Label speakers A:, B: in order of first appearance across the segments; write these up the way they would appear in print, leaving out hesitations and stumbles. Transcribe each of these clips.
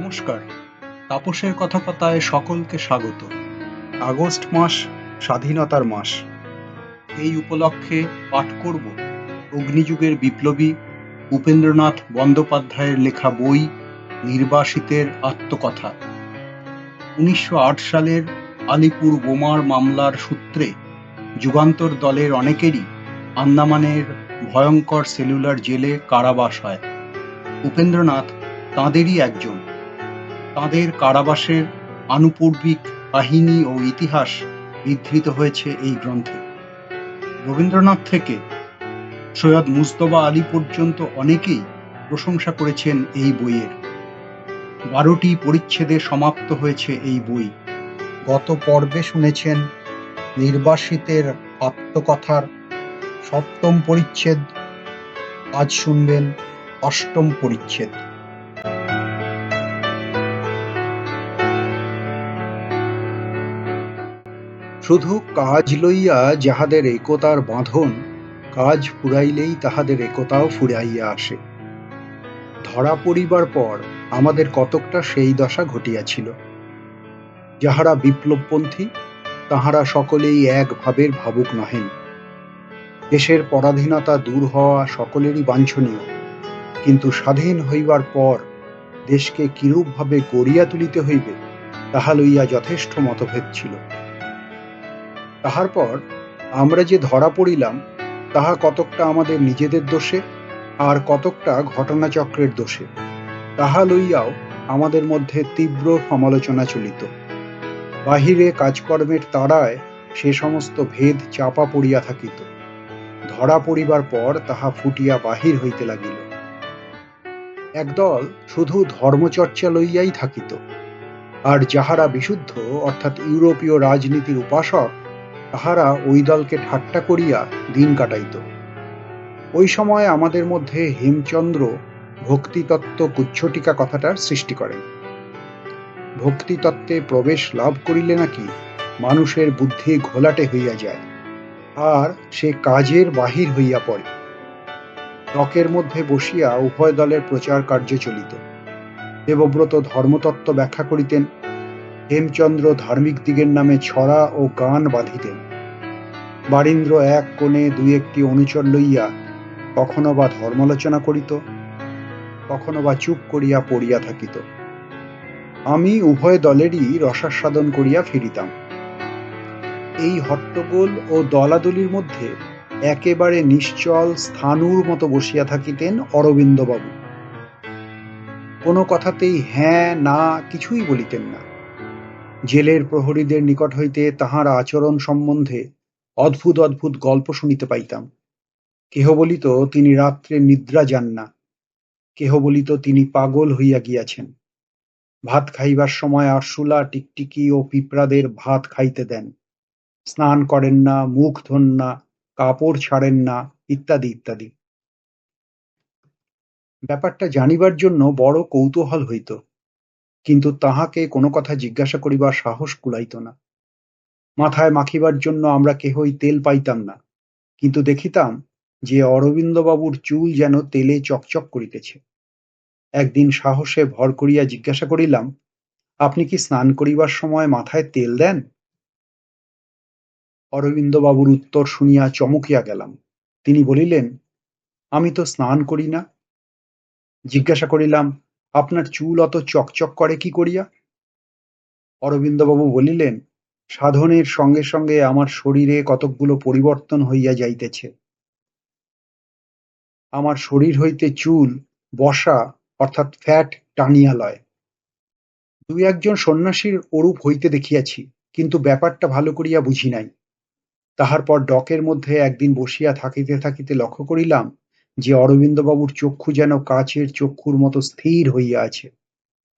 A: নমস্কার। তাপসের কথাকথায় সকলকে স্বাগত। আগস্ট মাস স্বাধীনতার মাস। এই উপলক্ষে পাঠ করব অগ্নিযুগের বিপ্লবী উপেন্দ্রনাথ বন্দ্যোপাধ্যায়ের লেখা বই নির্বাসিতের আত্মকথা। ১৯০৮ সালের আলিপুর বোমার মামলার সূত্রে যুগান্তর দলের অনেকেরই আন্দামানের ভয়ঙ্কর সেলুলার জেলে কারাবাস হয়। উপেন্দ্রনাথ তাঁদেরই একজন। তাঁদের কারাবাসের আনুপূর্বিক কাহিনী ও ইতিহাস বিধৃত হয়েছে এই গ্রন্থে। রবীন্দ্রনাথ থেকে সৈয়দ মুজতবা আলী পর্যন্ত অনেকেই প্রশংসা করেছেন এই বইয়ের। ১২টি পরিচ্ছেদে সমাপ্ত হয়েছে এই বই। গত পর্বে শুনেছেন নির্বাসিতের আত্মকথার ৭ম পরিচ্ছেদ, আজ শুনবেন ৮ম পরিচ্ছেদ। শুধু কাজ লইয়া যাহাদের একতার বাঁধন, কাজ ফুরাইলেই তাহাদের একতাও ফুরাইয়া আসে। ধরা পড়িবার পর আমাদের কতকটা সেই দশা ঘটিয়াছিল। যাহারা বিপ্লবপন্থী তাহারা সকলেই এক ভাবের ভাবুক নহেন। দেশের পরাধীনতা দূর হওয়া সকলেরই বাঞ্ছনীয়, কিন্তু স্বাধীন হইবার পর দেশকে কিরূপভাবে গড়িয়া তুলিতে হইবে তাহা লইয়া যথেষ্ট মতভেদ ছিল। তাহার পর আমরা যে ধরা পড়িলাম তাহা কতকটা আমাদের নিজেদের দোষে আর কতকটা ঘটনাচক্রের দোষে, তাহা লইয়াও আমাদের মধ্যে তীব্র সমালোচনা চলিত। বাহিরে কাজকর্মের তাড়ায় সে সমস্ত ভেদ চাপা পড়িয়া থাকিত। ধরা পড়িবার পর তাহা ফুটিয়া বাহির হইতে লাগিল। একদল শুধু ধর্মচর্চা লইয়াই থাকিত, আর যাহারা বিশুদ্ধ অর্থাৎ ইউরোপীয় রাজনীতির উপাসক তাহারা ওই দলকে ঠাট্টা করিয়া দিন কাটাইত। ওই সময় আমাদের মধ্যে হেমচন্দ্র ভক্তিতত্ত্ব কুচ্ছটিকা কথাটার সৃষ্টি করেন। ভক্তিতত্ত্বে প্রবেশ লাভ করিলে নাকি মানুষের বুদ্ধি ঘোলাটে হইয়া যায়, আর সে কাজের বাহির হইয়া পড়ে। টকের মধ্যে বসিয়া উভয় দলের প্রচার কার্য চলিত। দেবব্রত ধর্মতত্ত্ব ব্যাখ্যা করিতেন, হেমচন্দ্র ধার্মিক দিগের নামে ছড়া ও গান বাঁধিতেন। বারীন্দ্র এক কোণে দুই একটি অনুচর লইয়া কখনো বা ধর্মালোচনা করিত, কখনো বা চুপ করিয়া পড়িয়া থাকিত। আমি উভয় দলেরই রসাস্বাদন করিয়া ফিরিতাম। এই হট্টগোল ও দলাদলির মধ্যে একেবারে নিশ্চল স্থাণুর মতো বসিয়া থাকিতেন অরবিন্দবাবু। কোনো কথাতেই হ্যাঁ না কিছুই বলিতেন না। জেলের প্রহরীদের নিকট হইতে তাহার আচরণ সম্বন্ধে অদ্ভুত অদ্ভুত গল্প শুনিতে পাইতাম। কেহ বলিত তিনি রাত্রে নিদ্রা যান না, কেহ বলিত তিনি পাগল হইয়া গিয়াছেন। ভাত খাইবার সময় আরশোলা, টিকটিকি ও পিঁপড়াদের ভাত খাইতে দেন, স্নান করেন না, মুখ ধোন না, কাপড় ছাড়েন না, ইত্যাদি ইত্যাদি। ব্যাপারটা জানিবার জন্য বড় কৌতূহল হইত, কিন্তু তাহাকে কোনো কথা জিজ্ঞাসা করিবার সাহস কুলাইত না। মাথায় মাখিবার জন্য আমরা কেহই তেল পাইতাম না, কিন্তু দেখিতাম যে অরবিন্দবাবুর চুল যেন তেলে চকচক করিতেছে। একদিন সাহসে ভর করিয়া জিজ্ঞাসা করিলাম, আপনি কি স্নান করিবার সময় মাথায় তেল দেন? অরবিন্দবাবুর উত্তর শুনিয়া চমকিয়া গেলাম। তিনি বলিলেন, আমি তো স্নান করি না। জিজ্ঞাসা করিলাম, আপনার চুল অত চকচক করে কি করিয়া? অরবিন্দবাবু বলিলেন, সাধনের সঙ্গে সঙ্গে আমার শরীরে কতকগুলো পরিবর্তন হইয়া যাইতেছে। আমার শরীর হইতে চুল বসা অর্থাৎ ফ্যাট টানিয়া লয়। দুই একজন সন্ন্যাসীর ওরূপ হইতে দেখিয়াছি, কিন্তু ব্যাপারটা ভালো করিয়া বুঝি নাই। তাহার পর ডকের মধ্যে একদিন বসিয়া থাকিতে থাকিতে লক্ষ্য করিলাম যে অরবিন্দবাবুর চক্ষু যেন কাচের চক্ষুর মতো স্থির হইয়া আছে,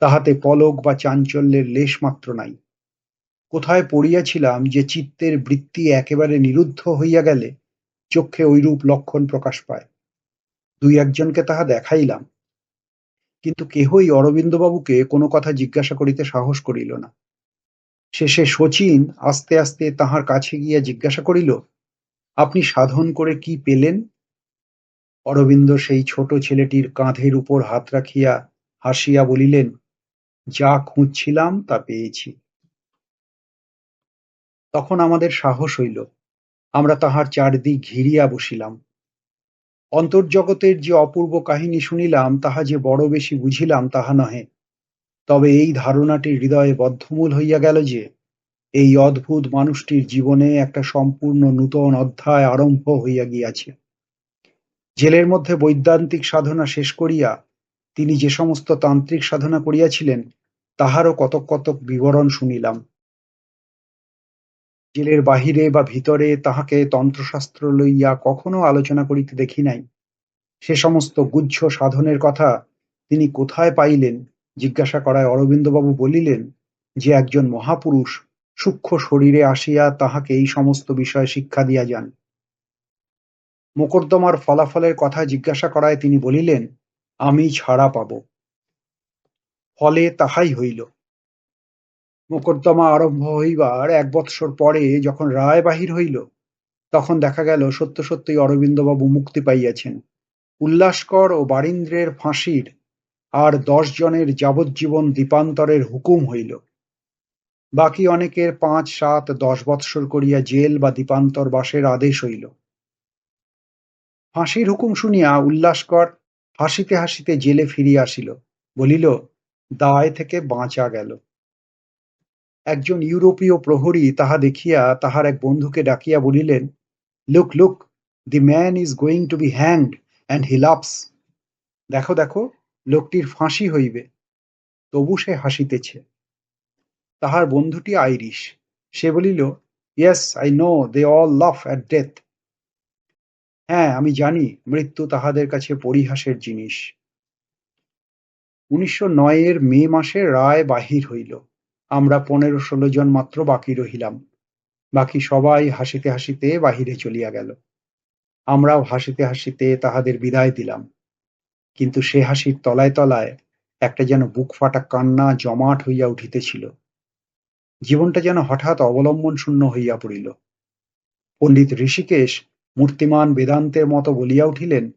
A: তাহাতে পলক বা চাঞ্চল্যের লেশ মাত্র নাই। কোথায় পড়িয়াছিলাম যে চিত্তের বৃত্তি একেবারে নিরুদ্ধ হইয়া গেলে চক্ষে ঐরূপ লক্ষণ প্রকাশ পায়। দুই একজনকে তাহা দেখাইলাম, কিন্তু কেহই অরবিন্দবাবুকে কোনো কথা জিজ্ঞাসা করিতে সাহস করিল না। শেষে শচীন আস্তে আস্তে তাহার কাছে গিয়া জিজ্ঞাসা করিল, আপনি সাধন করে কি পেলেন? অরবিন্দ সেই ছোট ছেলেটির কাঁধের উপর হাত রাখিয়া হাসিয়া বলিলেন, যা খুঁজছিলাম তা পেয়েছি। তখন আমাদের সাহস হইল, আমরা তাহার চারিদিক ঘিরিয়া বসিলাম। অন্তর্জগতের যে অপূর্ব কাহিনী শুনিলাম তাহা যে বড় বেশি বুঝিলাম তাহা নহে, তবে এই ধারণাটি হৃদয়ে বদ্ধমূল হইয়া গেল যে এই অদ্ভুত মানুষটির জীবনে একটা সম্পূর্ণ নূতন অধ্যায় আরম্ভ হইয়া গিয়াছে। জেলের মধ্যে বৈদান্তিক সাধনা শেষ করিয়া তিনি যে সমস্ত তান্ত্রিক সাধনা করিয়াছিলেন তাহারও কতক কতক বিবরণ শুনিলাম। জেলের বাহিরে বা ভিতরে তাহাকে তন্ত্রশাস্ত্র লইয়া কখনো আলোচনা করিতে দেখি নাই। সে সমস্ত গুহ্য সাধনের কথা তিনি কোথায় পাইলেন জিজ্ঞাসা করায় অরবিন্দবাবু বলিলেন যে একজন মহাপুরুষ সূক্ষ্ম শরীরে আসিয়া তাহাকে এই সমস্ত বিষয় শিক্ষা দিয়া যান। মোকদ্দমার ফলাফলের কথা জিজ্ঞাসা করায় তিনি বলিলেন, আমি ছাড়া পাব। ফলে তাহাই হইল। মোকদ্দমা আরম্ভ হইবার ১ বৎসর পরে যখন রায় বাহির হইল, তখন দেখা গেল সত্য সত্যই অরবিন্দবাবু মুক্তি পাইয়াছেন। উল্লাসকর ও বারীন্দ্রের ফাঁসির আর ১০ জনের যাবজ্জীবন দ্বীপান্তরের হুকুম হইল। বাকি অনেকের ৫, ৭, ১০ বৎসর করিয়া জেল বা দ্বীপান্তর বাসের আদেশ হইল। ফাঁসির হুকুম শুনিয়া উল্লাসকর হাসিতে হাসিতে জেলে ফিরিয়া আসিল, বলিল, দায় থেকে বাঁচা গেল। একজন ইউরোপীয় প্রহরী তাহা দেখিয়া তাহার এক বন্ধুকে ডাকিয়া বলিলেন, look look, the man is going to be hanged and he loves. দেখো দেখো, লোকটির ফাঁসি হইবে। তবু সে হাসিতেছে। তাহার বন্ধুটি আইরিশ। সে বলিল, yes, I know they all laugh at death. হ্যাঁ, আমি জানি মৃত্যু তাহাদের কাছে পরিহাসের জিনিস। ১৯০৯ মে মাসে রায় বাহির হইল। আমরা ১৫-১৬ জন মাত্র বাকি রহিলাম। বাকি সবাই হাসিতে হাসিতে বাহিরে চলিয়া গেল। আমরাও হাসিতে হাসিতে তাহাদের বিদায় দিলাম। কিন্তু সে হাসির তলায় তলায় একটা যেন বুক ফাটা কান্না জমাট হইয়া উঠিতেছিল। জীবনটা যেন হঠাৎ অবলম্বন শূন্য হইয়া পড়িল। পণ্ডিত ঋষিকেশ মূর্তিমান বেদান্তের মতো বলিয়া উঠিলেন,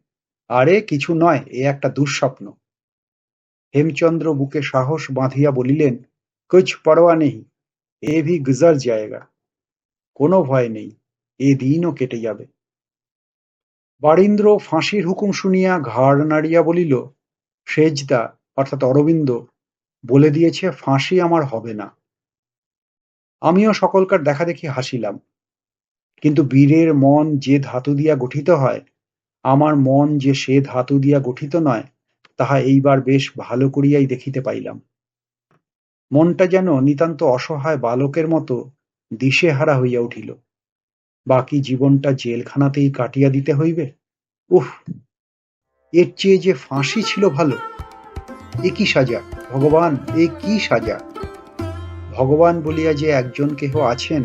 A: আরে কিছু নয়, এ একটা দুঃস্বপ্ন। হেমচন্দ্র বুকে সাহস বাঁধিয়া বলিলেন, কুছ পরোয়া নেই, এ ভি গুজর যায়েগা। কোনো ভয় নেই, এ দিনও কেটে যাবে। বারীন্দ্র ফাঁসির হুকুম শুনিয়া ঘাড় নাড়িয়া বলিল, সেজদা অর্থাৎ অরবিন্দ বলে দিয়েছে ফাঁসি আমার হবে না। আমিও সকলকার দেখা দেখি হাসিলাম। কিন্তু বীরের মন যে ধাতু দিয়া গঠিত হয়, আমার মন যে সে ধাতু দিয়া গঠিত নয়, তাহা এইবার বেশ ভালো করিয়াই দেখিতে পাইলাম। মনটা যেন নিতান্ত অসহায় বালকের মতো দিশেহারা হইয়া উঠিল। বাকি জীবনটা জেলখানাতেই কাটিয়া দিতে হইবে। উফ, এর চেয়ে যে ফাঁসি ছিল ভালো। এ কি সাজা ভগবান, এ কি সাজা! ভগবান বলিয়া যে একজন কেহ আছেন,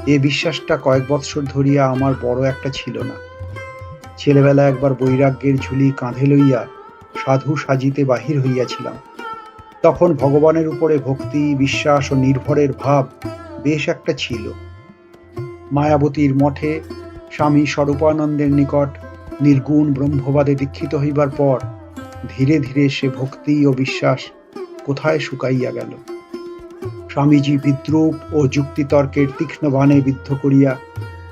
A: এ বিশ্বাসটা কয়েক বৎসর ধরিয়া আমার বড় একটা ছিল না। ছেলেবেলা একবার বৈরাগ্যের ঝুলি কাঁধে লইয়া সাধু সাজিতে বাহির হইয়াছিলাম। তখন ভগবানের উপরে ভক্তি, বিশ্বাস ও নির্ভরের ভাব বেশ একটা ছিল। মায়াবতীর মঠে স্বামী স্বরূপানন্দের নিকট নির্গুণ ব্রহ্মবাদে দীক্ষিত হইবার পর ধীরে ধীরে সে ভক্তি ও বিশ্বাস কোথায় শুকাইয়া গেল। স্বামীজি বিদ্রূপ ও যুক্তিতর্কের তীক্ষ্ণ বাণে বিদ্ধ করিয়া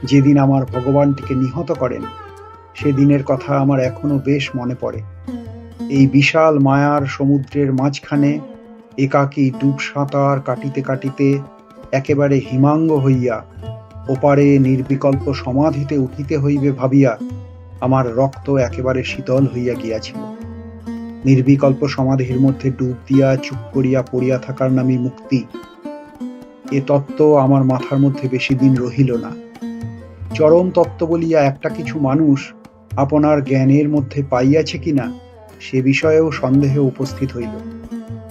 A: যেদিন আমার ভগবানটিকে নিহত করেন, সেদিনের কথা আমার এখনো বেশ মনে পড়ে। এই বিশাল মায়ার সমুদ্রের মাঝখানে একাকী ডুব সাঁতার কাটিতে কাটিতে একেবারে হিমাঙ্গ হইয়া ওপারে নির্বিকল্প সমাধিতে উঠিতে হইবে ভাবিয়া আমার রক্ত একেবারে শীতল হইয়া গিয়াছিল। নির্বিকল্প সমাধির মধ্যে ডুব দিয়া চুপ করিয়া পড়িয়া থাকার নামই মুক্তি। এ তত্ত্ব আমার মাথার মধ্যে বেশি দিন রহিল না। চরম তত্ত্ব বলিয়া একটা কিছু মানুষ আপনার জ্ঞানের মধ্যে পাইয়াছে কিনা সে বিষয়েও সন্দেহ উপস্থিত হইল।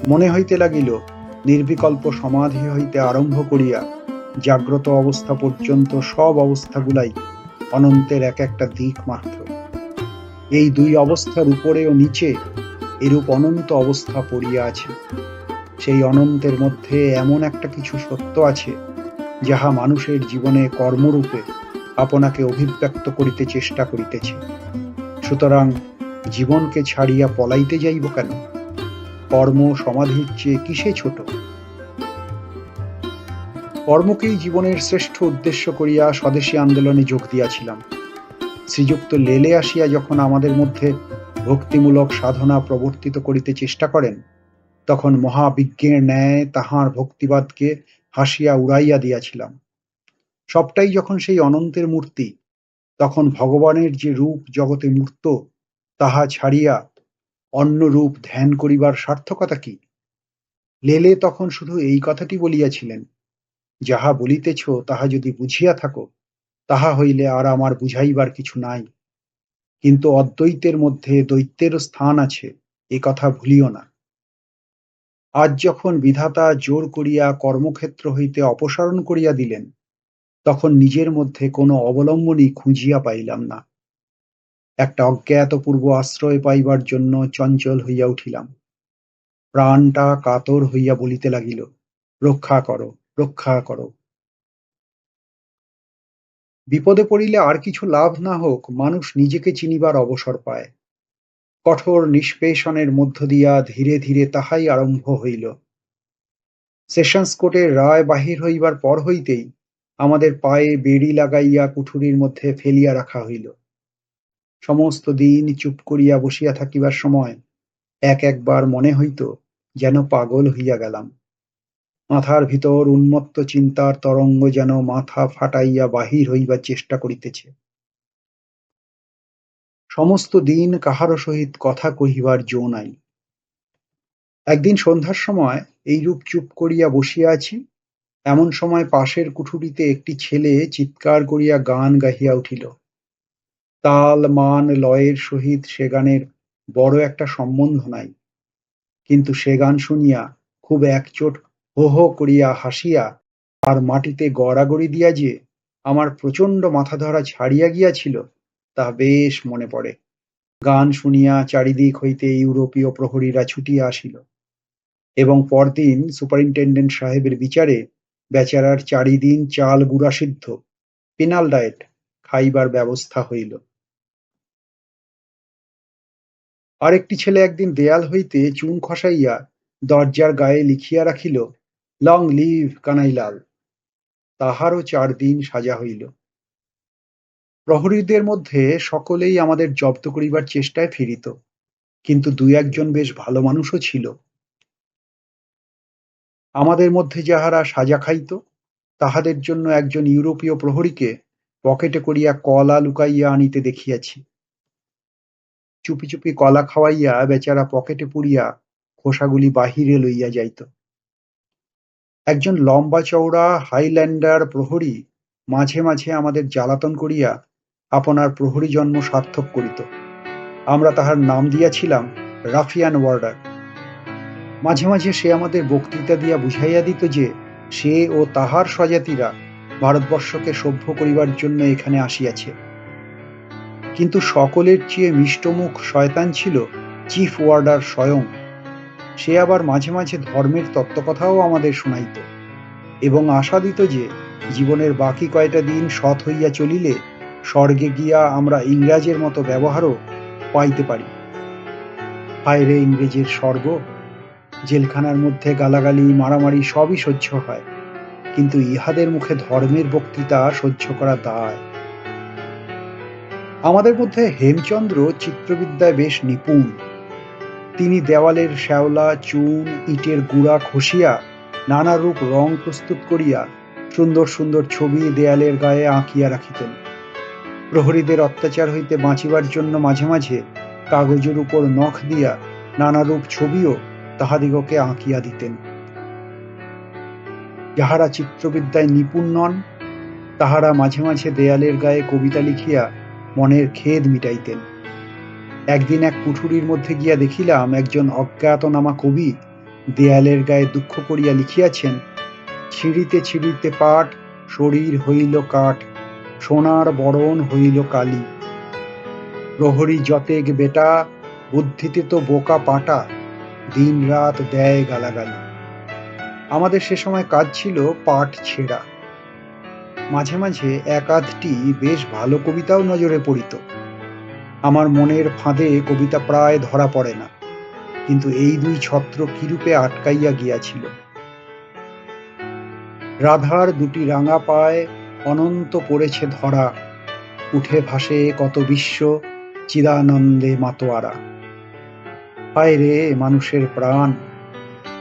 A: মনে হইতে লাগিল, নির্বিকল্প সমাধি হইতে আরম্ভ করিয়া জাগ্রত অবস্থা পর্যন্ত সব অবস্থাগুলাই অনন্তের এক একটা দিক মাত্র। এই দুই অবস্থার উপরে ও নিচে এরূপ অনন্ত অবস্থা পড়িয়া আছে। সেই অনন্তের মধ্যে এমন একটা কিছু সত্য আছে, যাহা মানুষের জীবনে কর্মরূপে আপনাকে অভিব্যক্ত করিতে চেষ্টা করিতেছে। সুতরাং জীবনকে ছাড়িয়া পলাইতে যাইব কেন? কর্ম সমাধির চেয়ে কিসে ছোট? কর্মকেই জীবনের শ্রেষ্ঠ উদ্দেশ্য করিয়া স্বদেশী আন্দোলনে যোগ দিয়াছিলাম। শ্রীযুক্ত লেলে আসিয়া যখন আমাদের মধ্যে ভক্তিমূলক সাধনা প্রবর্তিত করিতে চেষ্টা করেন, তখন মহাবিজ্ঞের ন্যায় তাঁহার ভক্তিবাদকে হাসিয়া উড়াইয়া দিয়াছিলাম। সবটাই যখন সেই অনন্তের মূর্তি, তখন ভগবানের যে রূপ জগতে মূর্ত, তাহা ছাড়িয়া অন্য রূপ ধ্যান করিবার সার্থকতা কি? লেলে তখন শুধু এই কথাটি বলিয়াছিলেন, যাহা বলিতেছ তাহা যদি বুঝিয়া থাকো, তাহা হইলে আর আমার বুঝাইবার কিছু নাই। কিন্তু অদ্বৈতের মধ্যে দ্বৈতেরও স্থান আছে, এ কথা ভুলিও না। আজ যখন বিধাতা জোর করিয়া কর্মক্ষেত্র হইতে অপসারণ করিয়া দিলেন, তখন নিজের মধ্যে কোনো অবলম্বনই খুঁজিয়া পাইলাম না। একটা অজ্ঞাতপূর্ব আশ্রয় পাইবার জন্য চঞ্চল হইয়া উঠিলাম। প্রাণটা কাতর হইয়া বলিতে লাগিল, রক্ষা করো, রক্ষা করো। বিপদে পড়িলে আর কিছু লাভ না হোক, মানুষ নিজেকে চিনিবার অবসর পায়। কঠোর নিষ্পেষণের মধ্য দিয়া ধীরে ধীরে তাহাই আরম্ভ হইল। সেশনস কোর্টের রায় বাহির হইবার পর হইতেই আমাদের পায়ে বেড়ি লাগাইয়া কুঠুরির মধ্যে ফেলিয়া রাখা হইল। সমস্ত দিন চুপ করিয়া বসিয়া থাকিবার সময় একবার মনে হইত যেন পাগল হইয়া গেলাম। মাথার ভিতর উন্মত্ত চিন্তার তরঙ্গ যেন মাথা ফাটাইয়া বাহির হইবার চেষ্টা করিতেছে। সমস্ত দিন কাহারও সহিত কথা কহিবার জো নাই। একদিন সন্ধ্যার সময় এইরূপ চুপ করিয়া বসিয়া আছি, এমন সময় পাশের কুঠুরিতে একটি ছেলে চিৎকার করিয়া গান গাহিয়া উঠিল। তাল মান লয়ের সহিত সে গানের বড় একটা সম্বন্ধ নাই, কিন্তু সে গান শুনিয়া খুব একচোট হো হো করিয়া হাসিয়া আর মাটিতে গড়াগড়ি দিয়া যে আমার প্রচণ্ড মাথাধরা ছাড়িয়া গিয়াছিল, তা বেশ মনে পড়ে। গান শুনিয়া চারিদিক হইতে ইউরোপীয় প্রহরীরা ছুটিয়া আসিল, এবং পরদিন সুপারিনটেনডেন্ট সাহেবের বিচারে বেচারার 4 দিন চাল গুঁড়া সিদ্ধ পেনাল ডায়েট খাইবার ব্যবস্থা হইল। আর একটি ছেলে একদিন দেয়াল হইতে চুন খসাইয়া দরজার গায়ে লিখিয়া রাখিল, লং লিভ কানাইলাল। তাহারও 4 দিন সাজা হইল। প্রহরীদের মধ্যে সকলেই আমাদের জব্দ করিবার চেষ্টায় ফিরিত, কিন্তু 2-1 জন বেশ ভালো মানুষও ছিল। আমাদের মধ্যে যাহারা সাজা খাইত, তাহাদের জন্য একজন ইউরোপীয় প্রহরীকে পকেটে করিয়া কলা লুকাইয়া আনিতে দেখিয়াছি। চুপি চুপি কলা খাওয়াইয়া বেচারা পকেটে পুরিয়া খোসাগুলি বাহিরে লইয়া যাইত। একজন লম্বা চওড়া হাইল্যান্ডার প্রহরী মাঝে মাঝে আমাদের জ্বালাতন করিয়া আপনার প্রহরী জন্ম সার্থক করিত। আমরা তাহার নাম দিয়াছিলাম রাফিয়ান ওয়ার্ডার। মাঝে মাঝে সে আমাদের বক্তৃতা দিয়া বুঝাইয়া দিত যে সে ও তাহার স্বজাতিরা ভারতবর্ষকে সভ্য করিবার জন্য এখানে আসিয়াছে। কিন্তু সকলের চেয়ে মিষ্টমুখ শয়তান ছিল চিফ ওয়ার্ডার স্বয়ং। সে আবার মাঝে মাঝে ধর্মের তত্ত্বকথাও আমাদের শুনাইত, এবং আশা দিত যে জীবনের বাকি কয়টা দিন সৎ হইয়া চলিলে স্বর্গে গিয়া আমরা ইংরাজের মতো ব্যবহারও পাইতে পারি। হায় রে ইংরেজের স্বর্গ! জেলখানার মধ্যে গালাগালি মারামারি সবই সহ্য হয়, কিন্তু ইহাদের মুখে ধর্মের বক্তৃতা সহ্য করা দায়। আমাদের মধ্যে হেমচন্দ্র চিত্রবিদ্যায় বেশ নিপুণ। তিনি দেওয়ালের শ্যাওলা চুন ইটের গুঁড়া খসিয়া নানারূপ রং প্রস্তুত করিয়া সুন্দর সুন্দর ছবি দেয়ালের গায়ে আঁকিয়া রাখিতেন। প্রহরীদের অত্যাচার হইতে বাঁচিবার জন্য মাঝে মাঝে কাগজের উপর নখ দিয়া নানারূপ ছবিও তাহাদিগকে আঁকিয়া দিতেন। যাহারা চিত্রবিদ্যায় নিপুণ নন, তাহারা মাঝে মাঝে দেয়ালের গায়ে কবিতা লিখিয়া মনের খেদ মিটাইতেন। একদিন এক কুঠুরির মধ্যে গিয়া দেখিলাম একজন অজ্ঞাতনামা কবি দেয়ালের গায়ে দুঃখ করিয়া লিখিয়াছেন, ছিঁড়িতে ছিঁড়িতে পাট শরীর হইল কাঠ, সোনার বরণ হইল কালি। প্রহরী যতেক বেটা, বুদ্ধিতে তো বোকা পাটা, দিন রাত দেয় গালাগালি। আমাদের সে সময় কাজ ছিল পাট ছেঁড়া। মাঝে মাঝে এক আধটি বেশ ভালো কবিতাও নজরে পড়িত। আমার মনের ফাঁদে কবিতা প্রায় ধরা পড়ে না, কিন্তু এই দুই ছত্র কিরূপে আটকাইয়া গিয়াছিল। রাধার দুটি রাঙা পায় অনন্ত পড়েছে ধরা, উঠে ভাসে কত বিশ্ব চিদানন্দে মাতোয়ারা। হায় রে মানুষের প্রাণ,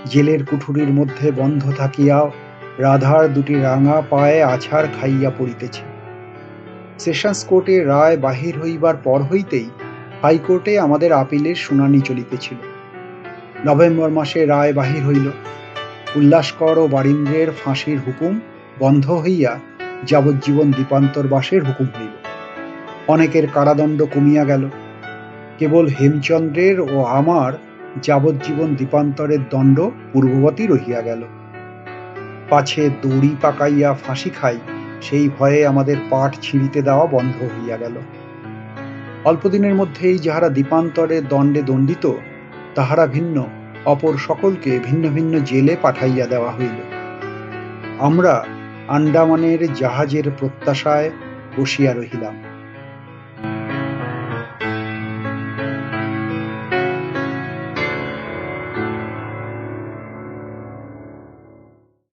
A: জেলের কুঠুরির মধ্যে বন্ধ থাকিয়াও রাধার দুটি রাঙা পায়ে আছাড় খাইয়া পড়িতেছে। সেশনস কোর্টে রায় বাহির হইবার পর হইতেই হাইকোর্টে আমাদের আপিলের শুনানি চলিতেছিল। নভেম্বর মাসে রায় বাহির হইল। উল্লাসকর ও বারীন্দ্রের ফাঁসির হুকুম বন্ধ হইয়া যাবজ্জীবন দ্বীপান্তরবাসের হুকুম হইল। অনেকের কারাদণ্ড কমিয়া গেল। কেবল হেমচন্দ্রের ও আমার যাবজ্জীবন দ্বীপান্তরের দণ্ড পূর্ববতই রহিয়া গেল। পাছে দড়ি পাকাইয়া ফাঁসি খাই, সেই ভয়ে আমাদের পাট ছিঁড়িতে দেওয়া বন্ধ হইয়া গেল। অল্পদিনের মধ্যেই যাহারা দ্বীপান্তরের দণ্ডে দণ্ডিত, তাহারা ভিন্ন অপর সকলকে ভিন্ন ভিন্ন জেলে পাঠাইয়া দেওয়া হইল। আমরা আন্ডামানের জাহাজের প্রত্যাশায় বসিয়া রহিলাম।